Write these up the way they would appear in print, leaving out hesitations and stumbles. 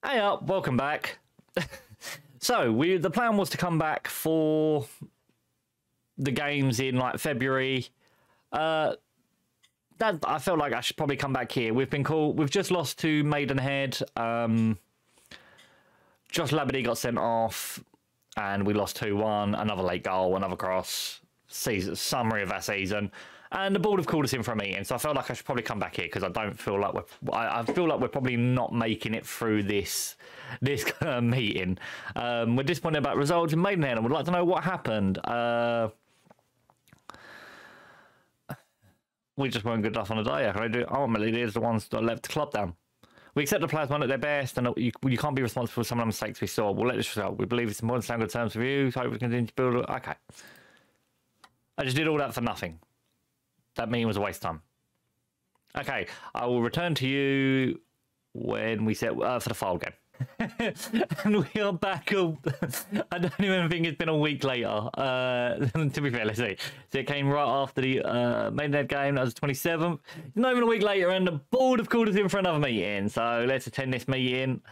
Hey up, welcome back. So the plan was to come back for the games in like February. I felt like I should probably come back here. We've been called. We've just lost to Maidenhead. Josh Labadie got sent off, and we lost 2-1. Another late goal, another cross. Summary of our season. And the board have called us in for a meeting, so I felt like I should probably come back here because I don't feel like I feel like we're probably not making it through this meeting. We're disappointed about results in Maidenhead, and would like to know what happened. We just weren't good enough on the day. Ultimately, they're the ones that let the club down. We accept the players weren't at their best, and you can't be responsible for some of the mistakes we saw. We'll let this result. We believe it's important to stand good terms with you. So we continue to build. Okay, I just did all that for nothing. That meeting was a waste of time. Okay, I will return to you when we set for the file game. And we are back up. I don't even think it's been a week later. To be fair, let's see. So it came right after the Maidenhead game. That was the 27th. Not even a week later, and the board have called us in for another meeting. So let's attend this meeting.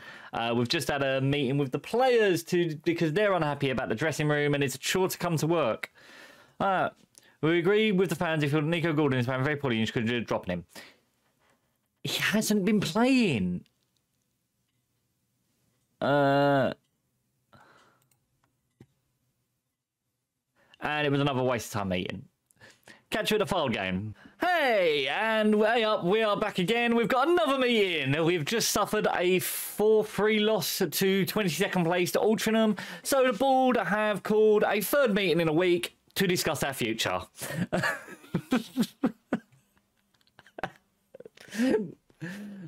We've just had a meeting with the players because they're unhappy about the dressing room, and it's a chore to come to work. We agree with the fans if Nico Gordon is playing very poorly, you should consider dropping him. He hasn't been playing. And it was another waste of time meeting. Catch you at the file game. Hey, and way up, we are back again. We've got another meeting. We've just suffered a 4-3 loss to 22nd place to Altrincham. So the board have called a third meeting in a week to discuss our future.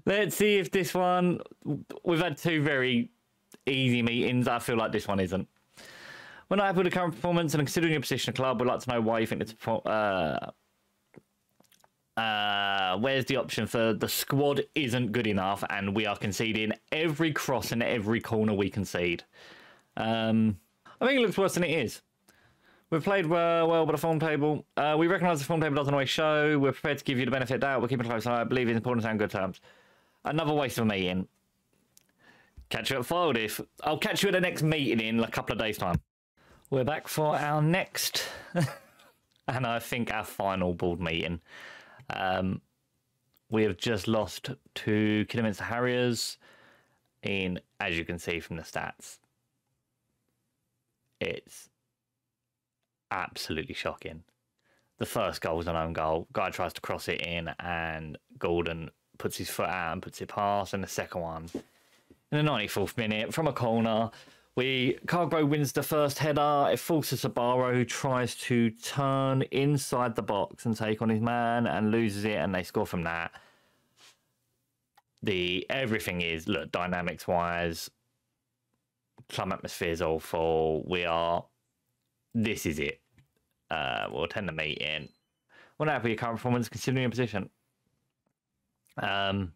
Let's see if this one... We've had two very easy meetings. I feel like this one isn't. We're not happy with the current performance, and considering your position in the club, we'd like to know why you think it's... where's the option for the squad isn't good enough, and we are conceding every cross and every corner we concede. I think it looks worse than it is. We've played well by the form table. We recognise the form table doesn't always show. We're prepared to give you the benefit of the doubt. We're keeping a close eye. I believe it's important to sound good terms. Another waste of a meeting. Catch you at Filed if. I'll catch you at the next meeting in a couple of days' time. We're back for our next, and I think our final board meeting. We have just lost to Kidderminster Harriers in, as you can see from the stats, it's absolutely shocking. The first goal was an own goal. Guy tries to cross it in, and Gordon puts his foot out and puts it past. And the second one, in the 94th minute, from a corner, Cargro wins the first header. It falls to Sabaro, who tries to turn inside the box and take on his man and loses it, and they score from that. Everything is, look, dynamics-wise, club atmosphere is awful. This is it. We'll attend the meeting. We're not happy with your current performance, considering your position. I've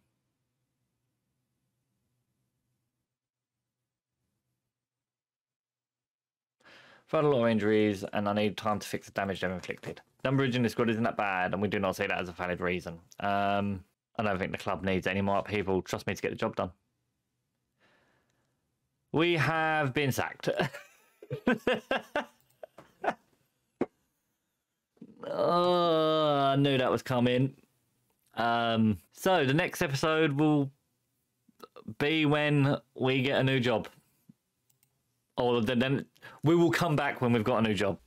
had a lot of injuries, and I need time to fix the damage they've inflicted. Number in the squad isn't that bad, and we do not see that as a valid reason. I don't think the club needs any more people. Trust me to get the job done. We have been sacked. Oh, I knew that was coming. So the next episode will be when we get a new job. Or then we will come back when we've got a new job.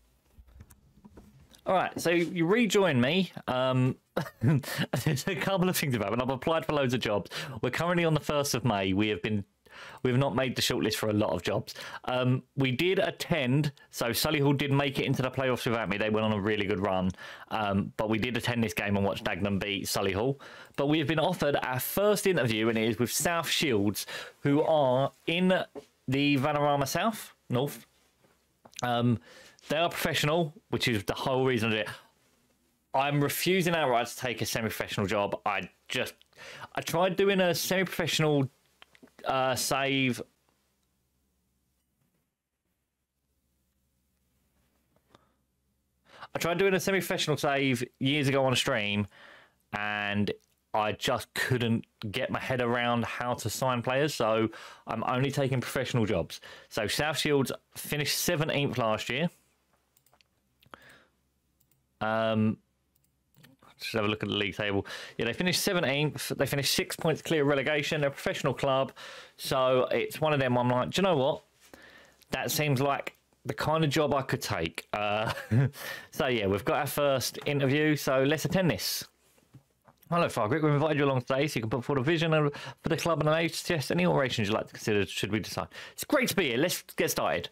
All right, so you rejoin me. There's a couple of things about it. I've applied for loads of jobs. We're currently on the 1st of May. We've not made the shortlist for a lot of jobs. We did attend, so Solihull did make it into the playoffs without me. They went on a really good run. But we did attend this game and watch Dagenham beat Solihull. But we have been offered our first interview, and it is with South Shields, who are in the Vanarama North. They are professional, which is the whole reason of it. I'm refusing outright to take a semi-professional job. I tried doing a semi-professional save. I tried doing a semi-professional save years ago on a stream, and I just couldn't get my head around how to sign players, so I'm only taking professional jobs. So South Shields finished 17th last year. Just have a look at the league table. Yeah, they finished 17th. They finished 6 points clear of relegation. They're a professional club, so it's one of them. I'm like, do you know what? That seems like the kind of job I could take. So yeah, we've got our first interview, so let's attend this. Hello, Fargrick. We've invited you along today so you can put forward a vision for the club and age suggest any alterations you'd like to consider should we decide. It's great to be here. Let's get started.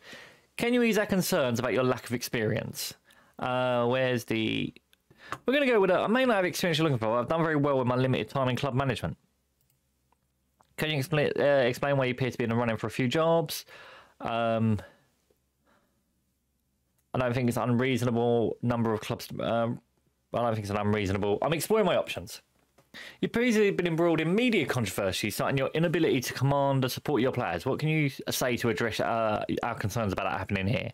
Can you ease our concerns about your lack of experience? Where's the... We're going to go with I may not have experience you're looking for. I've done very well with my limited time in club management. Can you explain why you appear to be in the running for a few jobs? I don't think it's an unreasonable number of clubs. I don't think it's an unreasonable. I'm exploring my options. You've previously been embroiled in media controversy, citing your inability to command and support your players. What can you say to address our concerns about that happening here?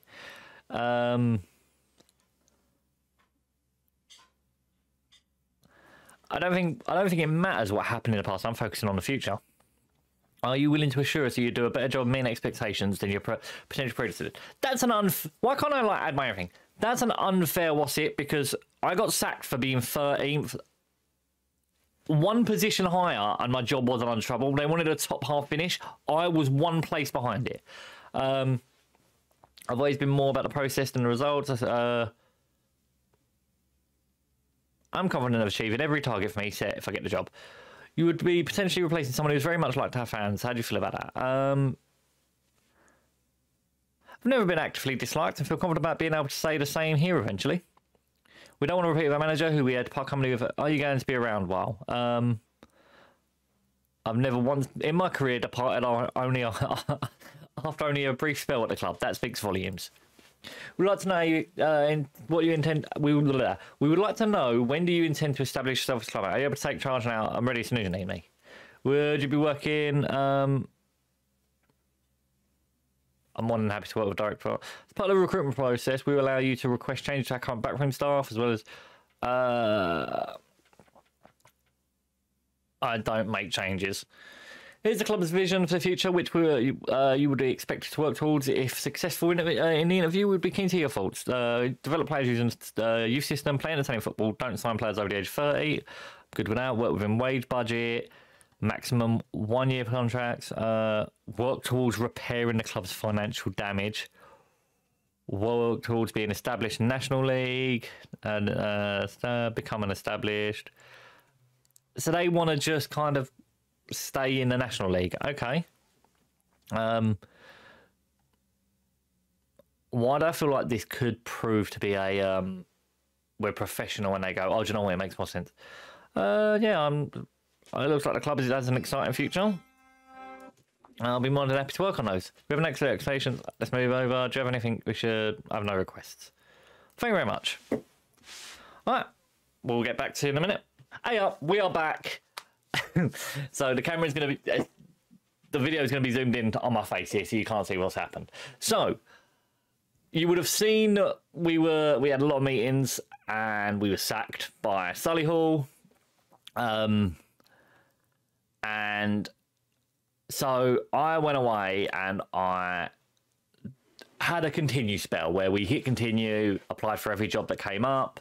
I don't think it matters what happened in the past. I'm focusing on the future. Are you willing to assure us that you do a better job meeting expectations than your potential predecessors? That's an why can't I like add my everything? That's an unfair what's it, because I got sacked for being 13th, one position higher, and my job wasn't under trouble. They wanted a top half finish. I was one place behind it. I've always been more about the process than the results. I'm confident of achieving every target for me set if I get the job. You would be potentially replacing someone who's very much like to have fans. How do you feel about that? I've never been actively disliked and feel confident about being able to say the same here eventually. We don't want to repeat with our manager, who we had to part company with. Are you going to be around a while? I've never once in my career departed only after only a brief spell at the club. That speaks volumes. We'd like to know what you intend. We would like to know, when do you intend to establish yourself as a club? Are you able to take charge now? I'm ready as soon as you need me. Would you be working? I'm more than happy to work with direct. As part of the recruitment process, we will allow you to request changes to our current backroom staff, as well as I don't make changes. Here's the club's vision for the future, which you would be expected to work towards. If successful in the interview, we'd be keen to hear your thoughts. Develop players using youth system, play entertaining football, don't sign players over the age of 30. Good without, work within wage budget, maximum 1 year contracts, work towards repairing the club's financial damage, work towards being established in National League, and becoming established. So they want to just kind of stay in the National League. Okay. Why do I feel like this could prove to be a we're professional, and they go, oh, do you know what, it makes more sense? Yeah, it looks like the club has an exciting future. I'll be more than happy to work on those. We have an excellent expectation. Let's move over. Do you have anything we should... I have no requests. Thank you very much. All right. We'll get back to you in a minute. Hey up, we are back. So the camera's going to be... The video is going to be zoomed in on my face here, so you can't see what's happened. So, you would have seen we had a lot of meetings, and we were sacked by Solihull. And so I went away and I had a continue spell where we hit continue, applied for every job that came up,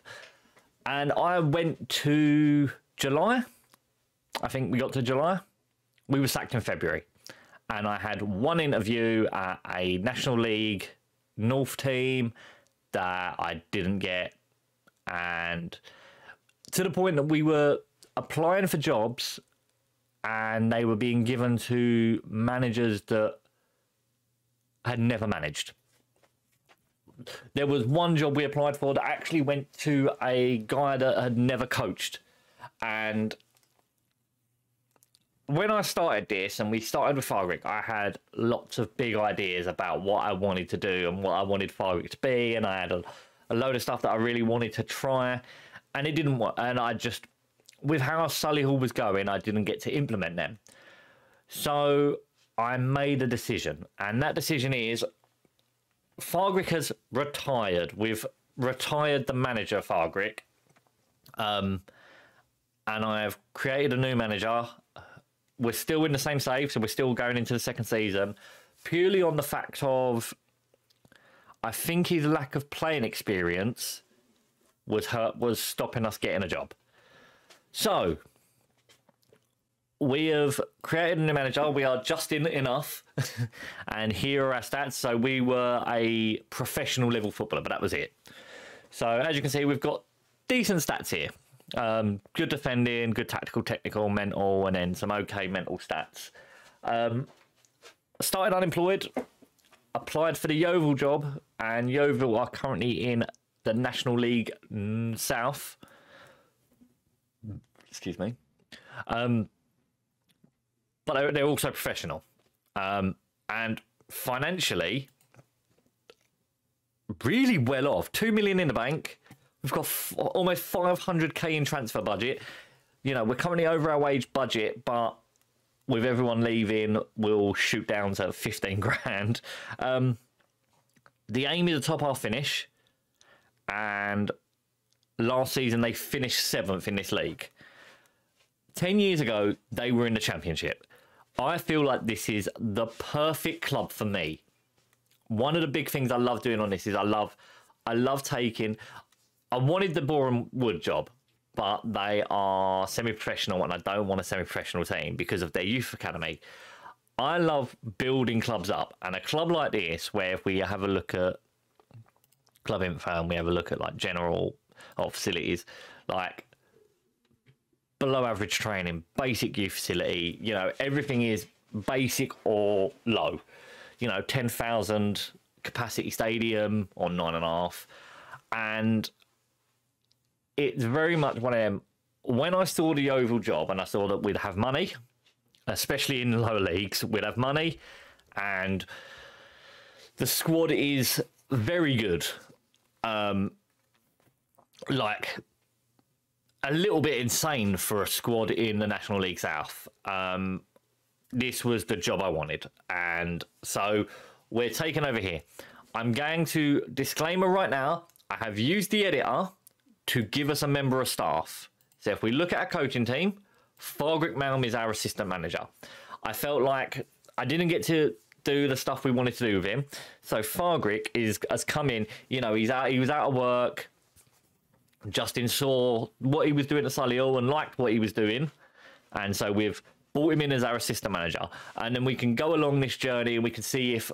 and I went to July. I think we got to July. We were sacked in February, and I had one interview at a National League North team that I didn't get, and to the point that we were applying for jobs and they were being given to managers that had never managed. There was one job we applied for that actually went to a guy that had never coached. And when I started this, and we started with Fargrick, I had lots of big ideas about what I wanted to do and what I wanted Fargrick to be, and I had a load of stuff that I really wanted to try, and it didn't work. And I just, with how Solihull was going, I didn't get to implement them. So I made a decision, and that decision is Fargrick has retired. We've retired the manager, Fargrick. and I've created a new manager. We're still in the same save, so we're still going into the second season, purely on the fact of I think his lack of playing experience was stopping us getting a job. So we have created a new manager. We are just in enough, and here are our stats. So we were a professional level footballer, but that was it. So as you can see, we've got decent stats here. Good defending, good tactical, technical, mental, and then some okay mental stats. Started unemployed, applied for the Yeovil job, and Yeovil are currently in the National League South. Excuse me. But they're also professional. And financially, really well off. 2 million in the bank. We've got almost 500k in transfer budget. You know, we're currently over our wage budget, but with everyone leaving, we'll shoot down to 15 grand. The aim is a top half finish. And last season, they finished 7th in this league. 10 years ago, they were in the Championship. I feel like this is the perfect club for me. One of the big things I love doing on this is I love taking... I wanted the Boreham Wood job, but they are semi-professional and I don't want a semi-professional team because of their youth academy. I love building clubs up, and a club like this, where if we have a look at club info and we have a look at like general facilities, like below average training, basic youth facility, you know, everything is basic or low. You know, 10,000 capacity stadium or 9.5, and it's very much one of them. When I saw the Yeovil job and I saw that we'd have money, especially in the lower leagues, we'd have money, and the squad is very good. Like a little bit insane for a squad in the National League South. This was the job I wanted, and so we're taking over here. I'm going to disclaimer right now. I have used the editor to give us a member of staff. So if we look at our coaching team, Fargrick Malm is our assistant manager. I felt like I didn't get to do the stuff we wanted to do with him. So Fargrick has come in, you know, he was out of work. Justin saw what he was doing at Solihull and liked what he was doing. And so we've brought him in as our assistant manager. And then we can go along this journey and we can see if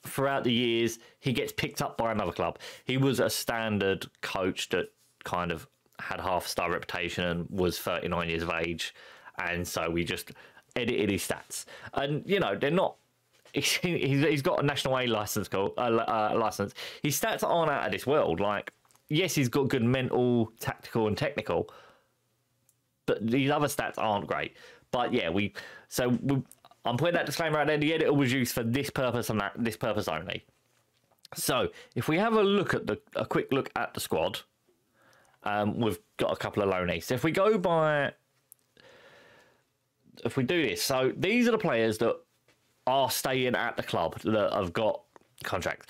throughout the years he gets picked up by another club. He was a standard coach that kind of had half-star reputation and was 39 years of age, and so we just edited his stats. And you know, they're not. He's got a National A license. License. His stats aren't out of this world. Like, yes, he's got good mental, tactical, and technical, but these other stats aren't great. But yeah, I'm putting that disclaimer out there. The editor was used for this purpose and this purpose only. So if we have a quick look at the squad. We've got a couple of loanees. So if we do this, so these are the players that are staying at the club that have got contracts.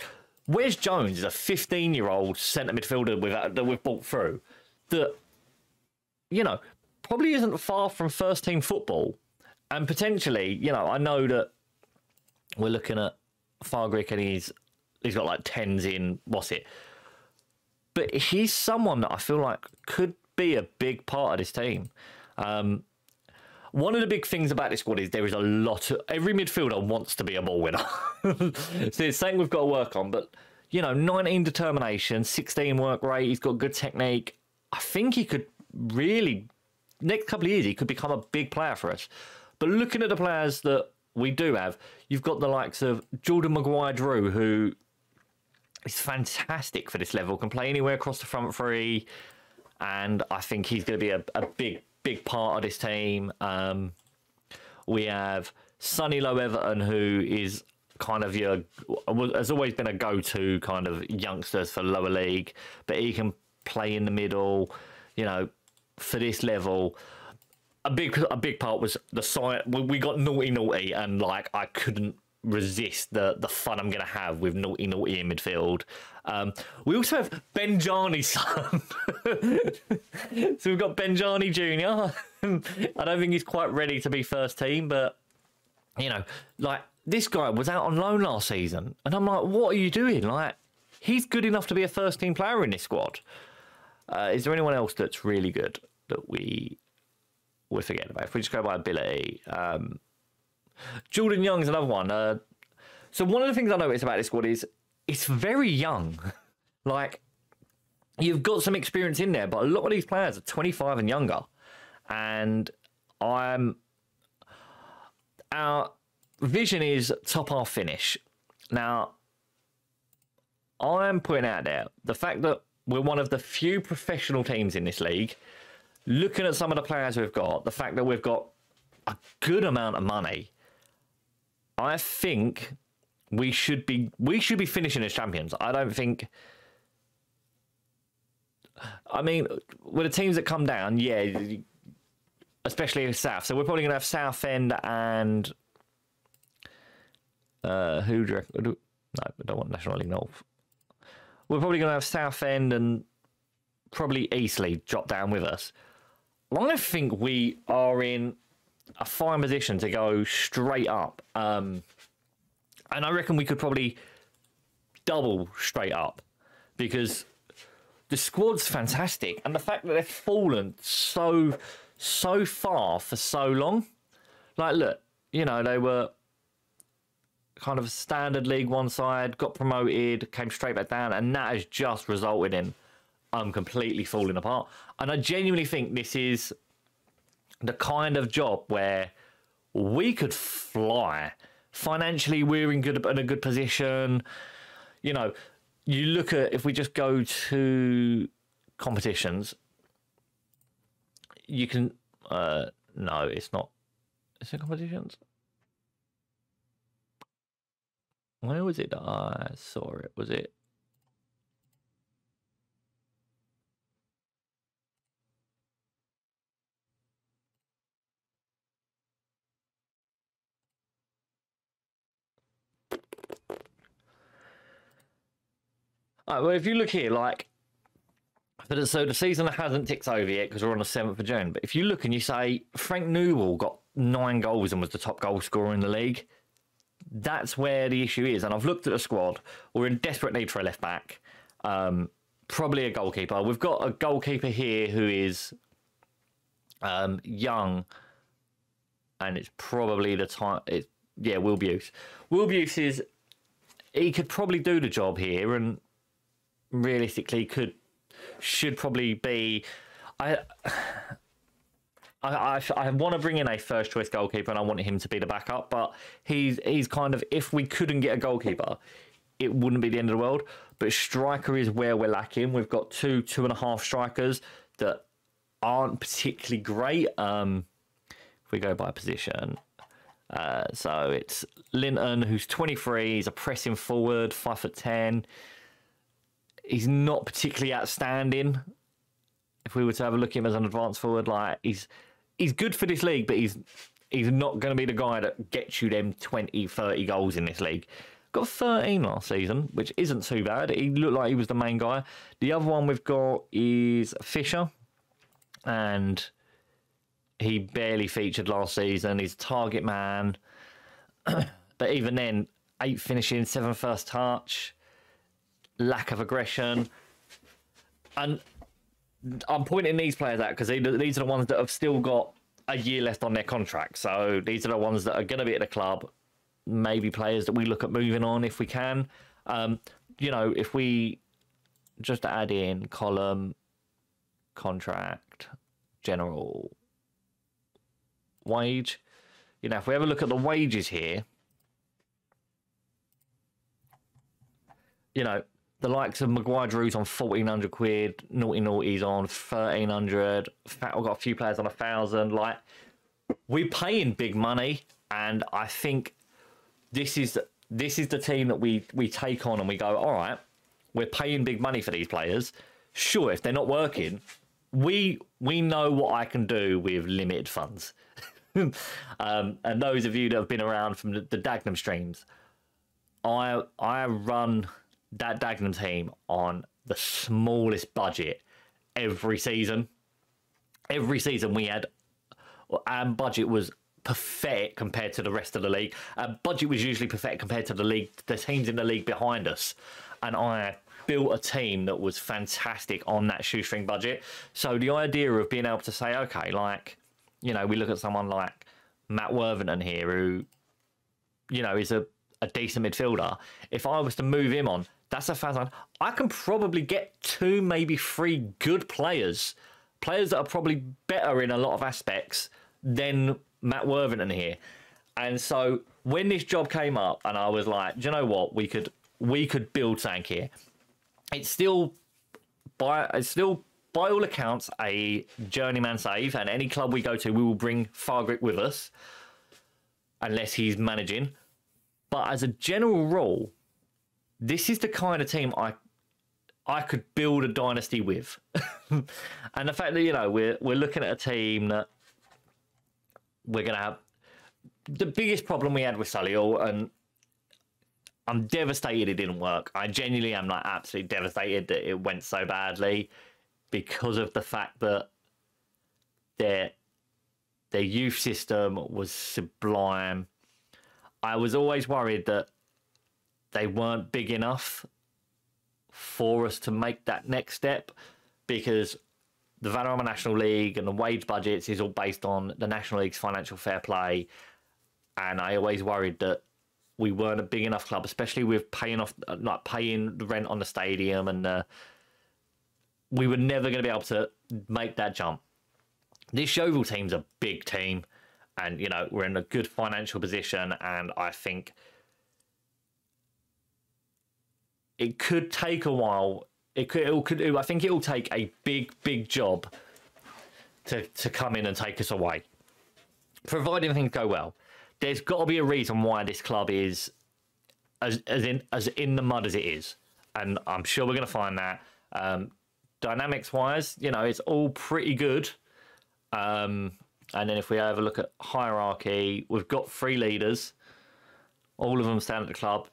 Wes Jones is a 15-year-old centre midfielder that we've brought through that, you know, probably isn't far from first team football, and potentially, you know, I know that we're looking at Fargrick and he's got like 10s in but he's someone that I feel like could be a big part of this team. One of the big things about this squad is there is a lot of... Every midfielder wants to be a ball winner. So it's something we've got to work on. But, you know, 19 determination, 16 work rate, he's got good technique. I think he could really... Next couple of years, he could become a big player for us. But looking at the players that we do have, you've got the likes of Jordan Maguire-Drew, who... He's fantastic for this level, can play anywhere across the front three, and I think he's going to be a big part of this team. We have Sonny Low Everton, who is kind of has always been a go-to kind of youngsters for lower league, but he can play in the middle, you know, for this level. A big part was the side. We got naughty, and like I couldn't resist the fun I'm going to have with naughty in midfield. We also have Benjani's son. So we've got Benjani Jr. I don't think he's quite ready to be first team, but, you know, like, this guy was out on loan last season, and I'm like, what are you doing? Like, he's good enough to be a first team player in this squad. Is there anyone else that's really good that we're forgetting about? If we just go by ability, Jordan Young's another one. So one of the things I noticed about this squad is it's very young. Like, you've got some experience in there, but a lot of these players are 25 and younger. And our vision is top half finish. Now, I'm putting out there the fact that we're one of the few professional teams in this league. Looking at some of the players we've got, the fact that we've got a good amount of money, I think we should be finishing as champions. I don't think. I mean, with the teams that come down, yeah, especially South. So we're probably going to have Southend and who do you reckon? No, I don't want National League North. We're probably going to have Southend and probably Eastleigh drop down with us. I think we are in a fine position to go straight up. And I reckon we could probably double straight up because the squad's fantastic. And the fact that they've fallen so far for so long. Like, look, you know, they were kind of a standard League One side, got promoted, came straight back down, and that has just resulted in completely falling apart. And I genuinely think this is the kind of job where we could fly. Financially, we're in a good position. You know, you look at, if we just go to competitions, you can, no, it's not. Is it competitions? Where was it that I saw it? Was it? Well, if you look here, like, so the season hasn't ticked over yet because we're on the 7th of June. But if you look and you say Frank Newell got 9 goals and was the top goal scorer in the league, that's where the issue is. And I've looked at the squad. We're in desperate need for a left back, probably a goalkeeper. We've got a goalkeeper here who is young, and it's probably the time. Yeah, Will Buse. Will Buse he could probably do the job here, and realistically should probably be. I want to bring in a first choice goalkeeper, and I want him to be the backup. But he's kind of, if we couldn't get a goalkeeper, it wouldn't be the end of the world. But striker is where we're lacking. We've got 2.5 strikers that aren't particularly great. If we go by position, so it's Linton, who's 23. He's a pressing forward, 5'10". He's not particularly outstanding. If we were to have a look at him as an advanced forward, like he's good for this league, but he's not going to be the guy that gets you them 20, 30 goals in this league. Got 13 last season, which isn't too bad. He looked like he was the main guy. The other one we've got is Fisher, and he barely featured last season. He's a target man, but even then, 8 finishing, 7 first touch, lack of aggression, and I'm pointing these players out because these are the ones that have still got a year left on their contract. So these are the ones that are going to be at the club. Maybe players that we look at moving on if we can. You know, if we just add in column, contract, general, wage. You know, if we have a look at the wages here, you know, the likes of Maguire Drew's on 1,400 quid, Naughty's on 1,300. We've got a few players on 1,000. Like, we're paying big money, and I think this is the team that we take on and we go, all right, we're paying big money for these players. Sure, if they're not working, we know what I can do with limited funds. And those of you that have been around from the Dagenham streams, I run that Dagenham team on the smallest budget every season. Every season we had, our budget was pathetic compared to the rest of the league. Our budget was usually pathetic compared to the teams in the league behind us. And I built a team that was fantastic on that shoestring budget. So the idea of being able to say, okay, like, you know, we look at someone like Matt Worthington here, who, you know, is a decent midfielder. If I was to move him on, that's a thousand. I can probably get 2, maybe 3 good players that are probably better in a lot of aspects than Matt Worthington here. And so when this job came up, and I was like, do you know what, we could build something here. It's still by all accounts a journeyman save, and any club we go to, we will bring Fargrick with us unless he's managing. But as a general rule, this is the kind of team I could build a dynasty with. And the fact that, you know, we're looking at a team that we're going to have the biggest problem we had with Solihull, and I'm devastated it didn't work. I genuinely am, like, absolutely devastated that it went so badly, because of the fact that their youth system was sublime. I was always worried that they weren't big enough for us to make that next step, because the Vanarama National League and the wage budgets is all based on the National League's financial fair play. And I always worried that we weren't a big enough club, especially with paying the rent on the stadium, and we were never going to be able to make that jump. This Yeovil team's a big team, and, you know, we're in a good financial position, and I think it could take a while. I think it will take a big job to come in and take us away, providing things go well. There's got to be a reason why this club is as in the mud as it is, and I'm sure we're going to find that. Dynamics wise, you know, it's all pretty good. And then if we have a look at hierarchy, we've got 3 leaders, all of them stand at the club.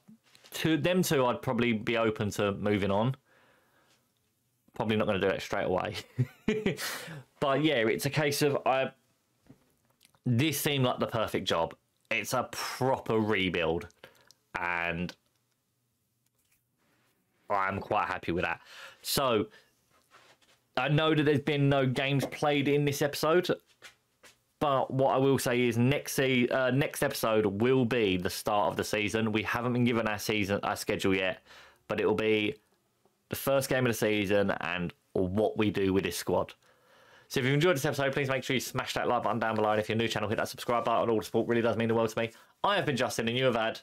Them two I'd probably be open to moving on. Probably not going to do it straight away. But yeah, it's a case of this seemed like the perfect job. It's a proper rebuild, and I'm quite happy with that. So I know that there's been no games played in this episode, but what I will say is next episode will be the start of the season. We haven't been given our schedule yet, but it will be the first game of the season and what we do with this squad. So if you've enjoyed this episode, please make sure you smash that like button down below. And if you're new to the channel, hit that subscribe button. All the support really does mean the world to me. I have been Justin, and you have had